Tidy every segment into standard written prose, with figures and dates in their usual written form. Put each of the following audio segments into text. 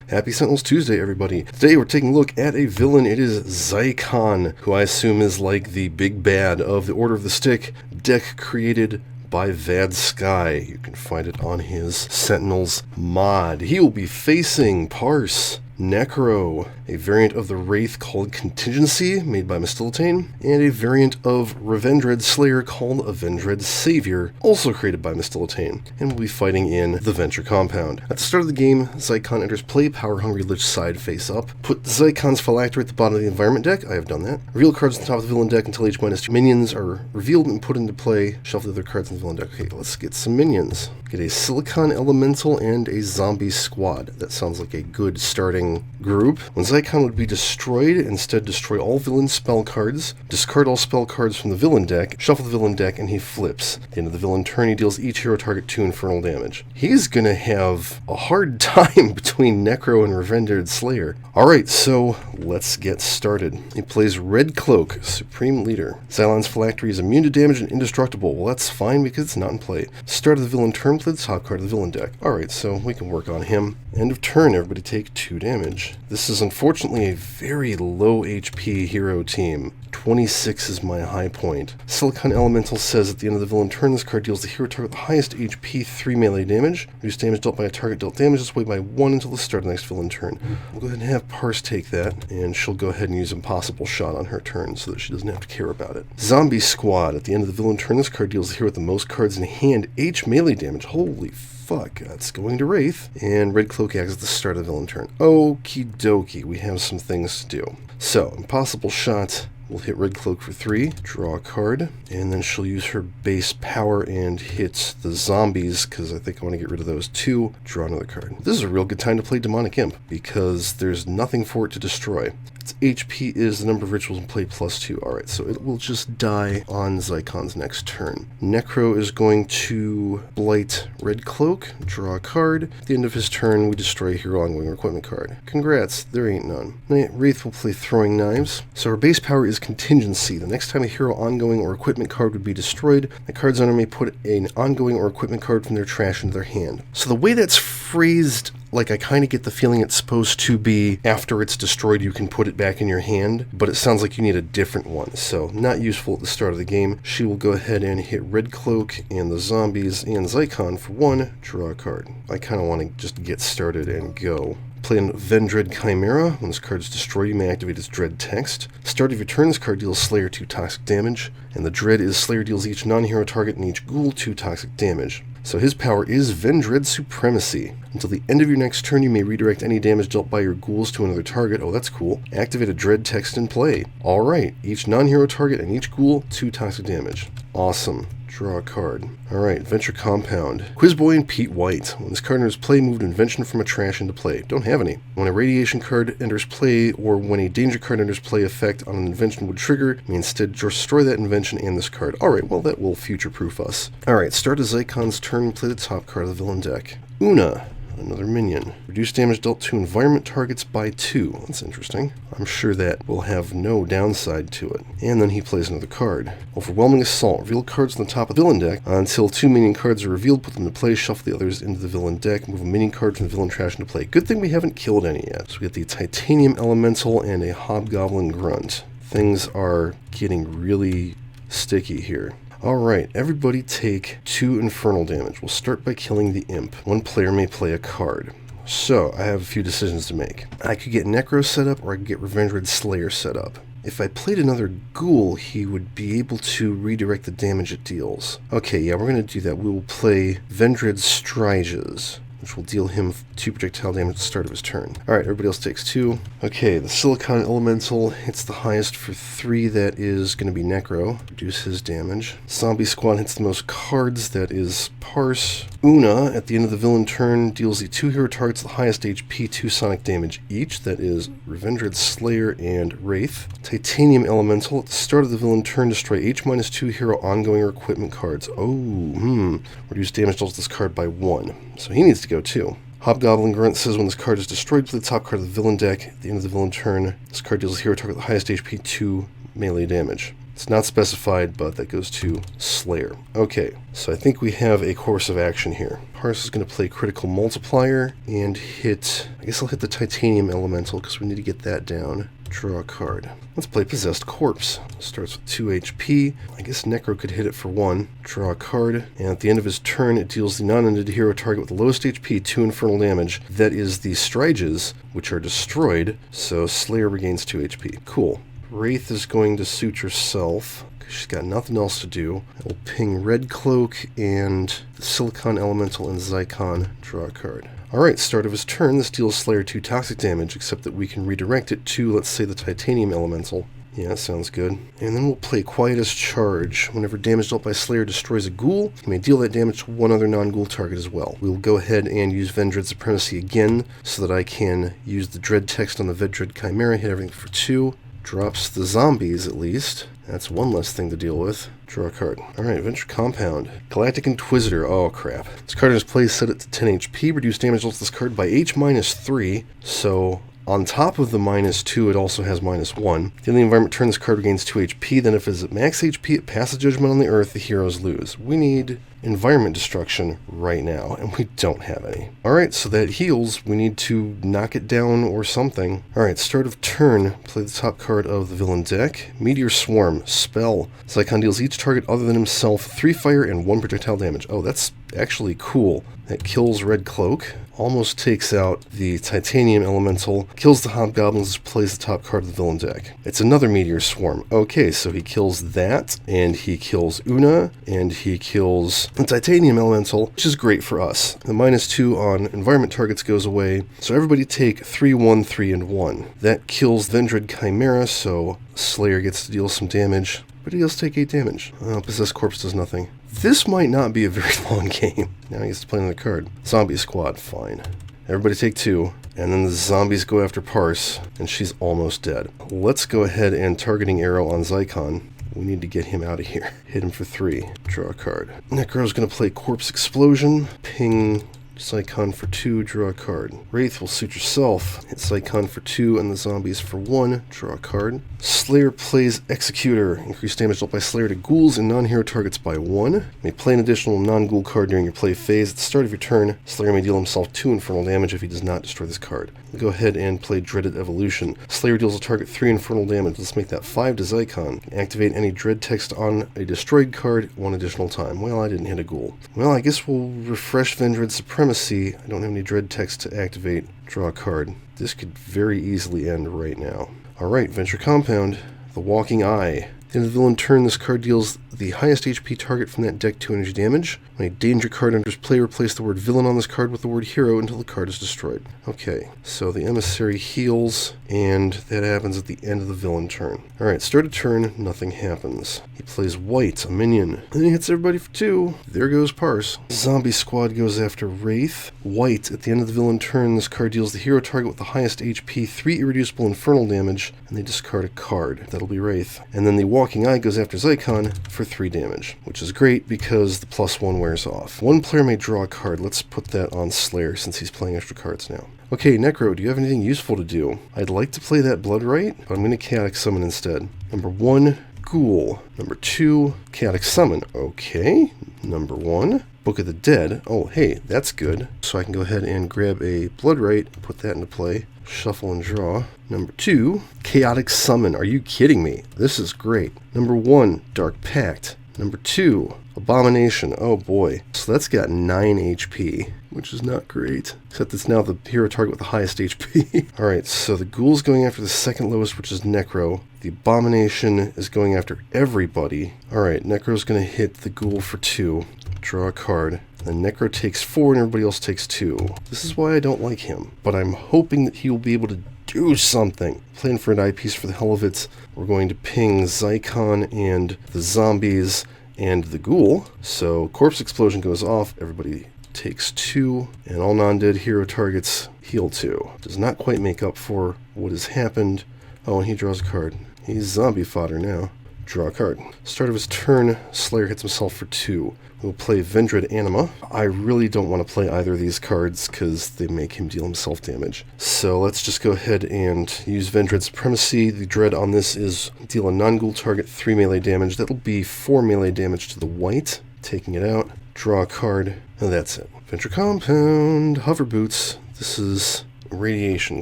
Happy Sentinels Tuesday, everybody. Today we're taking a look at a villain. It is Xykon, who I assume is like the big bad of the Order of the Stick, deck created by Vad Sky. You can find it on his Sentinels mod. He will be facing Parse, Necro, a variant of the Wraith called Contingency, made by Mistilitane, and a variant of Revendred Slayer called Avendred Savior, also created by Mistilitane, and will be fighting in the Venture Compound. At the start of the game, Xykon enters play, power-hungry Lich side face up. Put Zykon's Phylactery at the bottom of the environment deck. I have done that. Reveal cards on the top of the villain deck until H-2 minions are revealed and put into play. Shuffle the other cards in the villain deck. Okay, let's get some minions. Get a Silicon Elemental and a Zombie Squad. That sounds like a good starting group. When Xykon would be destroyed, instead destroy all villain spell cards, discard all spell cards from the villain deck, shuffle the villain deck, and he flips. At the end of the villain turn, he deals each hero target 2 infernal damage. He's gonna have a hard time between Necro and Revendred Slayer. Alright, so let's get started. He plays Red Cloak, Supreme Leader. Xylon's Phylactery is immune to damage and indestructible. Well, that's fine because it's not in play. Start of the villain turn, play the top card of the villain deck. Alright, so we can work on him. End of turn, everybody take 2 damage. This is unfortunately a very low HP hero team. 26 is my high point. Silicon Elemental says at the end of the villain turn, this card deals the hero target the highest HP 3 melee damage. Reduce damage dealt by a target dealt damage this way by 1 until the start of the next villain turn. We'll go ahead and have Parse take that, and she'll go ahead and use Impossible Shot on her turn so that she doesn't have to care about it. Zombie Squad. At the end of the villain turn, this card deals the hero with the most cards in hand H melee damage. Holy fuck, that's going to Wraith. And Red Cloak acts at the start of the villain turn. Okie dokie, we have some things to do. So, Impossible Shot. We'll hit Red Cloak for 3, draw a card, and then she'll use her base power and hit the zombies, because I think I want to get rid of those too. Draw another card. This is a real good time to play Demonic Imp, because there's nothing for it to destroy. Its HP is the number of rituals in play plus 2. Alright, so it will just die on Zykon's next turn. Necro is going to Blight Red Cloak, draw a card. At the end of his turn, we destroy a hero ongoing or equipment card. Congrats, there ain't none. Wraith will play Throwing Knives. So her base power is Contingency. The next time a hero ongoing or equipment card would be destroyed, the card's owner may put an ongoing or equipment card from their trash into their hand. So the way that's phrased, like I kind of get the feeling it's supposed to be after it's destroyed you can put it back in your hand, but it sounds like you need a different one, so not useful at the start of the game. She will go ahead and hit Red Cloak and the zombies and Xykon for 1, draw a card. I kind of want to just get started and go. Play an Avendred Chimera. When this card is destroyed, you may activate its Dread text. Start of your turn, this card deals Slayer 2 toxic damage, and the Dread is Slayer deals each non-hero target and each Ghoul 2 toxic damage. So his power is Vendred Supremacy. Until the end of your next turn, you may redirect any damage dealt by your ghouls to another target. Oh, that's cool. Activate a Dread text in play. Alright, each non-hero target and each ghoul, 2 toxic damage. Awesome. Draw a card. Alright, Venture Compound. Quizboy and Pete White. When this card enters play, move an invention from a trash into play. Don't have any. When a radiation card enters play, or when a danger card enters play, effect on an invention would trigger, you may instead destroy that invention and this card. Alright, well that will future-proof us. Alright, start of Zykon's turn, play the top card of the villain deck. Una. Another minion. Reduce damage dealt to environment targets by 2. That's interesting. I'm sure that will have no downside to it. And then he plays another card. Overwhelming Assault. Reveal cards on the top of the villain deck. Until 2 minion cards are revealed, put them into play, shuffle the others into the villain deck, move a minion card from the villain trash into play. Good thing we haven't killed any yet. So we get the Titanium Elemental and a Hobgoblin Grunt. Things are getting really sticky here. Alright, everybody take 2 infernal damage. We'll start by killing the imp. One player may play a card. So, I have a few decisions to make. I could get Necro set up, or I could get Revendred Slayer set up. If I played another Ghoul, he would be able to redirect the damage it deals. Okay, yeah, we're going to do that. We will play Vendred Striges, which will deal him 2 projectile damage at the start of his turn. Alright, everybody else takes 2. Okay, the Silicon Elemental hits the highest for 3, that is going to be Necro. Reduce his damage. Zombie Squad hits the most cards, that is Parse. Una, at the end of the villain turn, deals the 2 hero targets the highest HP 2 sonic damage each, that is Revendred Slayer and Wraith. Titanium Elemental, at the start of the villain turn, destroy H-2 hero ongoing or equipment cards. Reduce damage dealt to this card by 1. So he needs to go too. Hobgoblin Grunt says when this card is destroyed, play the top card of the villain deck. At the end of the villain turn, this card deals the hero target the highest HP 2 melee damage. It's not specified, but that goes to Slayer. Okay, so I think we have a course of action here. Parse is going to play Critical Multiplier and hit... I guess I'll hit the Titanium Elemental because we need to get that down. Draw a card. Let's play Possessed Corpse. Starts with 2 HP. I guess Necro could hit it for 1. Draw a card. And at the end of his turn, it deals the non-undead hero target with the lowest HP 2 infernal damage. That is the Striges, which are destroyed. So Slayer regains 2 HP. Cool. Wraith is going to suit herself. She's got nothing else to do. I'll ping Red Cloak and the Silicon Elemental and Xykon. Draw a card. Alright, start of his turn, this deals Slayer 2 toxic damage, except that we can redirect it to, let's say, the Titanium Elemental. Yeah, that sounds good. And then we'll play Quiet as Charge. Whenever damage dealt by Slayer destroys a ghoul, you may deal that damage to one other non-ghoul target as well. We'll go ahead and use Vendread Supremacy again, so that I can use the Dread text on the Vendread Chimera, hit everything for 2. Drops the zombies, at least. That's one less thing to deal with. Draw a card. Alright, Venture Compound. Galactic Inquisitor. Oh, crap. This card in his place set it to 10 HP. Reduce damage rolls this card by H-3. So, on top of the -2, it also has -1. In the environment turn, this card regains 2 HP. Then if it's at max HP, it passes Judgment on the Earth. The heroes lose. We need environment destruction right now, and we don't have any. Alright, so that heals. We need to knock it down or something. Alright, start of turn. Play the top card of the villain deck. Meteor Swarm. Spell. Xykon deals each target other than himself 3 fire and 1 projectile damage. Oh, that's actually cool. That kills Red Cloak. Almost takes out the Titanium Elemental. Kills the Hobgoblins. Plays the top card of the villain deck. It's another Meteor Swarm. Okay, so he kills that, and he kills Una, and he kills the Titanium Elemental, which is great for us. The -2 on environment targets goes away. So everybody take 3, 1, 3, and 1. That kills Vendread Chimera, so Slayer gets to deal some damage. But he does take 8 damage. Possessed Corpse does nothing. This might not be a very long game. Now he gets to play another card. Zombie Squad, fine. Everybody take 2. And then the zombies go after Parse, and she's almost dead. Let's go ahead and targeting arrow on Xykon. We need to get him out of here. Hit him for 3. Draw a card. Necro's going to play Corpse Explosion. Ping Xykon for 2, draw a card. Wraith will suit yourself. Hit Xykon for 2 and the zombies for 1, draw a card. Slayer plays Executor. Increase damage dealt by Slayer to ghouls and non-hero targets by 1. You may play an additional non-ghoul card during your play phase. At the start of your turn, Slayer may deal himself 2 infernal damage if he does not destroy this card. Go ahead and play Dreaded Evolution. Slayer deals a target 3 infernal damage. Let's make that 5 to Xykon. Activate any dread text on a destroyed card 1 additional time. Well, I didn't hit a ghoul. Well, I guess we'll refresh Vendread Supremacy. I don't have any dread text to activate. Draw a card. This could very easily end right now. Alright, Venture Compound. The Walking Eye. At the end of the villain turn, this card deals the highest HP target from that deck 2 energy damage. When a danger card enters play, replace the word villain on this card with the word hero until the card is destroyed. Okay, so the emissary heals, and that happens at the end of the villain turn. Alright, start a turn, nothing happens. He plays white, a minion, and he hits everybody for 2. There goes Parse. Zombie Squad goes after Wraith. White, at the end of the villain turn, this card deals the hero target with the highest HP 3 irreducible infernal damage, and they discard a card. That'll be Wraith. And then the Walking Eye goes after Xykon for 3 damage, which is great because the +1 wears off. One player may draw a card. Let's put that on Slayer since he's playing extra cards now. Okay, Necro, do you have anything useful to do? I'd like to play that Blood Rite, but I'm going to Chaotic Summon instead. Number 1, Ghoul. Number 2, Chaotic Summon. Okay. Number 1, Book of the Dead. Oh, hey, that's good. So I can go ahead and grab a Blood Rite, put that into play. Shuffle and draw. Number 2, Chaotic Summon. Are you kidding me? This is great. Number 1, Dark Pact. Number 2, Abomination. Oh boy. So that's got 9 HP, which is not great. Except it's now the hero target with the highest HP. Alright, so the Ghoul's going after the second lowest, which is Necro. The Abomination is going after everybody. Alright, Necro's going to hit the Ghoul for 2. Draw a card. Then Necro takes 4 and everybody else takes 2. This is why I don't like him. But I'm hoping that he will be able to do something. Playing for an eyepiece for the hell of it. We're going to ping Xykon and the zombies and the Ghoul. So Corpse Explosion goes off. Everybody takes 2. And all non-dead hero targets heal 2. Does not quite make up for what has happened. Oh, and he draws a card. He's zombie fodder now. draw a card. Start of his turn, Slayer hits himself for 2. We'll play Vendred Anima. I really don't want to play either of these cards because they make him deal himself damage. So let's just go ahead and use Vendred Supremacy. The dread on this is deal a non-ghoul target 3 melee damage. That'll be 4 melee damage to the white. Taking it out, draw a card, and that's it. Venture Compound, Hover Boots. This is a Radiation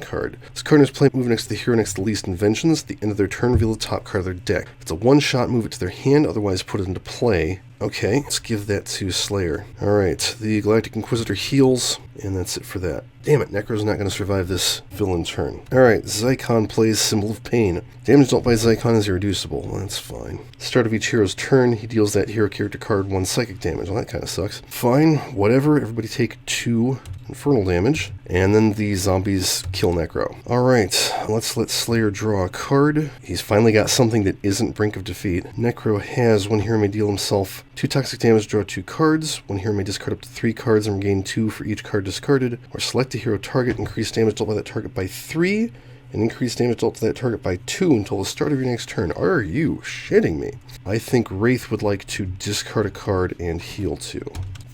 card. This card is played, move next to the hero next to the least inventions. At the end of their turn, reveal the top card of their deck. If it's a one-shot, move it to their hand, otherwise put it into play. Okay, let's give that to Slayer. Alright, the Galactic Inquisitor heals, and that's it for that. Damn it, Necro's not going to survive this villain turn. Alright, Xykon plays Symbol of Pain. Damage dealt by Xykon is irreducible. That's fine. Start of each hero's turn, he deals that hero character card 1 psychic damage. Well, that kind of sucks. Fine, whatever. Everybody take 2 infernal damage, and then the zombies kill Necro. Alright, let's let Slayer draw a card. He's finally got something that isn't Brink of Defeat. Necro has one hero may deal himself 2 toxic damage, draw 2 cards. One hero may discard up to 3 cards and regain 2 for each card discarded, or select a hero target, increase damage dealt by that target by 3, and increase damage dealt to that target by 2 until the start of your next turn. Are you shitting me? I think Wraith would like to discard a card and heal 2.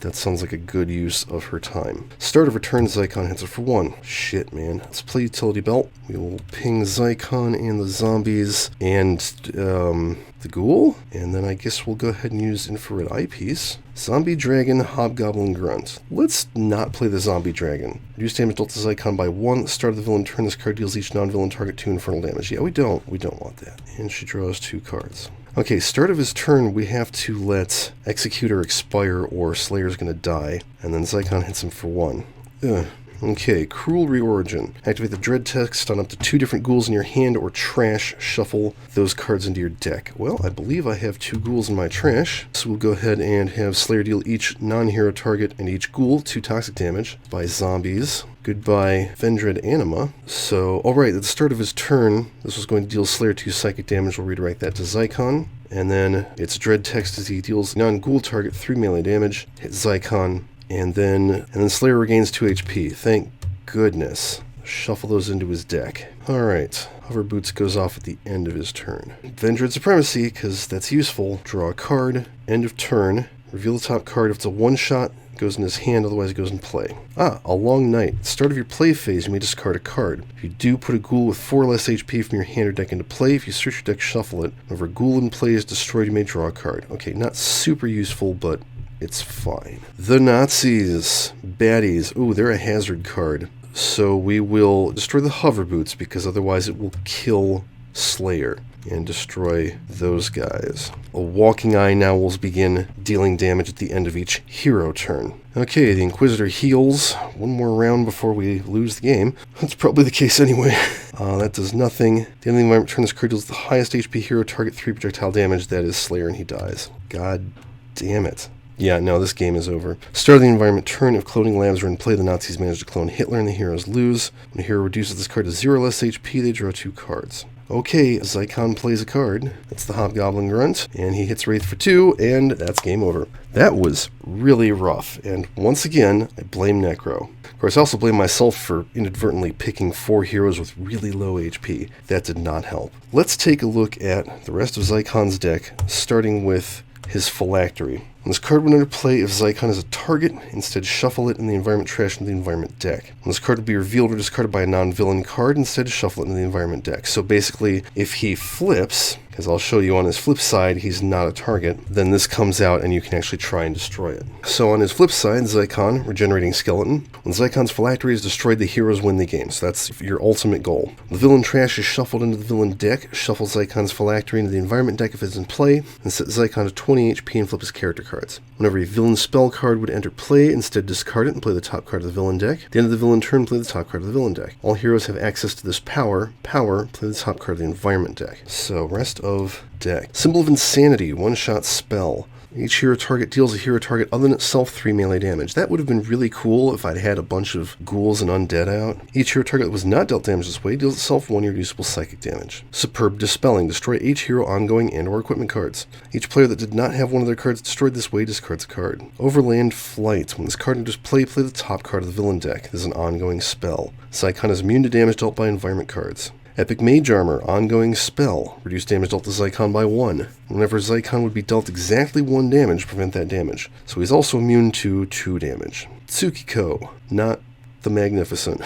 That sounds like a good use of her time. Start of her turn, Xykon hits her for 1. Shit, man. Let's play Utility Belt. We will ping Xykon and the zombies and the ghoul. And then I guess we'll go ahead and use Infrared Eyepiece. Zombie Dragon, Hobgoblin Grunt. Let's not play the Zombie Dragon. Reduce damage dealt to Xykon by 1. At the start of the villain turn, this card deals each non-villain target 2 infernal damage. Yeah, we don't want that. And she draws 2 cards. Okay, start of his turn, we have to let Executor expire or Slayer's gonna die, and then Xykon hits him for 1. Ugh. Okay, Cruel Reorigin. Activate the Dread text on up to 2 different ghouls in your hand or trash. Shuffle those cards into your deck. Well, I believe I have 2 ghouls in my trash, so we'll go ahead and have Slayer deal each non-hero target and each ghoul 2 toxic damage by zombies. Goodbye, Vendred Anima. So, alright, at the start of his turn, this was going to deal Slayer 2 psychic damage. We'll redirect that to Xykon. And then its dread text as he deals non-ghoul target 3 melee damage, hit Xykon, and then Slayer regains 2 HP. Thank goodness. Shuffle those into his deck. Alright, Hover Boots goes off at the end of his turn. Vendred Supremacy, because that's useful. Draw a card, end of turn, reveal the top card. If it's a one-shot, it goes in his hand, otherwise it goes in play. A Long Night. At the start of your play phase, you may discard a card. If you do, put a ghoul with 4 less HP from your hand or deck into play. If you search your deck, shuffle it. Whenever a ghoul in play is destroyed, you may draw a card. Okay, not super useful, but it's fine. The Nazis. Baddies. Ooh, they're a hazard card. So we will destroy the Hover Boots, because otherwise it will kill Slayer and destroy those guys. A Walking Eye now will begin dealing damage at the end of each hero turn. Okay, the Inquisitor heals. One more round before we lose the game. That's probably the case anyway. That does nothing. At the end of the environment turn, this card deals the highest HP hero target 3 projectile damage. That is Slayer, and he dies. God damn it. Yeah, no, this game is over. Start of the environment turn. If cloning labs are in play, the Nazis manage to clone Hitler and the heroes lose. When a hero reduces this card to 0 less HP, they draw 2 cards. Okay, Xykon plays a card. That's the Hobgoblin Grunt, and he hits Wraith for 2, and that's game over. That was really rough, and once again, I blame Necro. Of course, I also blame myself for inadvertently picking 4 heroes with really low HP. That did not help. Let's take a look at the rest of Zykon's deck, starting with his Phylactery. When this card went into play, if Xykon is a target, instead shuffle it in the environment trash into the environment deck. When this card will be revealed or discarded by a non-villain card, instead shuffle it into the environment deck. So basically, if he flips, because I'll show you on his flip side, he's not a target, then this comes out and you can actually try and destroy it. So on his flip side, Xykon, Regenerating Skeleton. When Zykon's Phylactery is destroyed, the heroes win the game. So that's your ultimate goal. The villain trash is shuffled into the villain deck. Shuffle Zykon's Phylactery into the environment deck if it's in play, and set Xykon to 20 HP and flip his character cards. Whenever a villain spell card would enter play, instead discard it and play the top card of the villain deck. At the end of the villain turn, play the top card of the villain deck. All heroes have access to this power, play the top card of the environment deck. So, rest of deck. Symbol of Insanity, one-shot spell. Each hero target deals a hero target other than itself 3 melee damage. That would have been really cool if I'd had a bunch of ghouls and undead out. Each hero target that was not dealt damage this way deals itself 1 irreducible psychic damage. Superb Dispelling. Destroy each hero ongoing and or equipment cards. Each player that did not have one of their cards destroyed this way discards a card. Overland Flight. When this card enters play, play the top card of the villain deck. This is an ongoing spell. Xykon is immune to damage dealt by environment cards. Epic Mage Armor, ongoing spell. Reduce damage dealt to Xykon by 1. Whenever Xykon would be dealt exactly 1 damage, prevent that damage. So he's also immune to 2 damage. Tsukiko, not the Magnificent.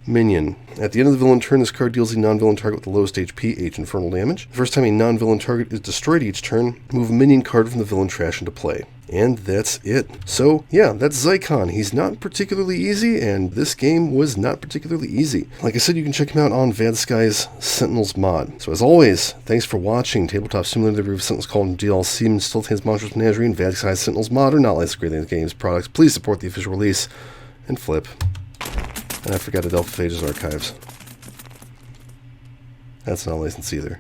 Minion. At the end of the villain turn, this card deals a non-villain target with the lowest HP, H infernal damage. The first time a non-villain target is destroyed each turn, move a minion card from the villain trash into play. And that's it. So, yeah, that's Xykon. He's not particularly easy, and this game was not particularly easy. Like I said, you can check him out on Vadsky's Sentinels mod. So as always, thanks for watching. Tabletop Simulator, the review of Sentinels called DLC, and still contains Monsters Menagerie, and Vadsky's Sentinels mod are not licensed to games products. Please support the official release, and flip. And I forgot Adelphi Phages Archives. That's not licensed either.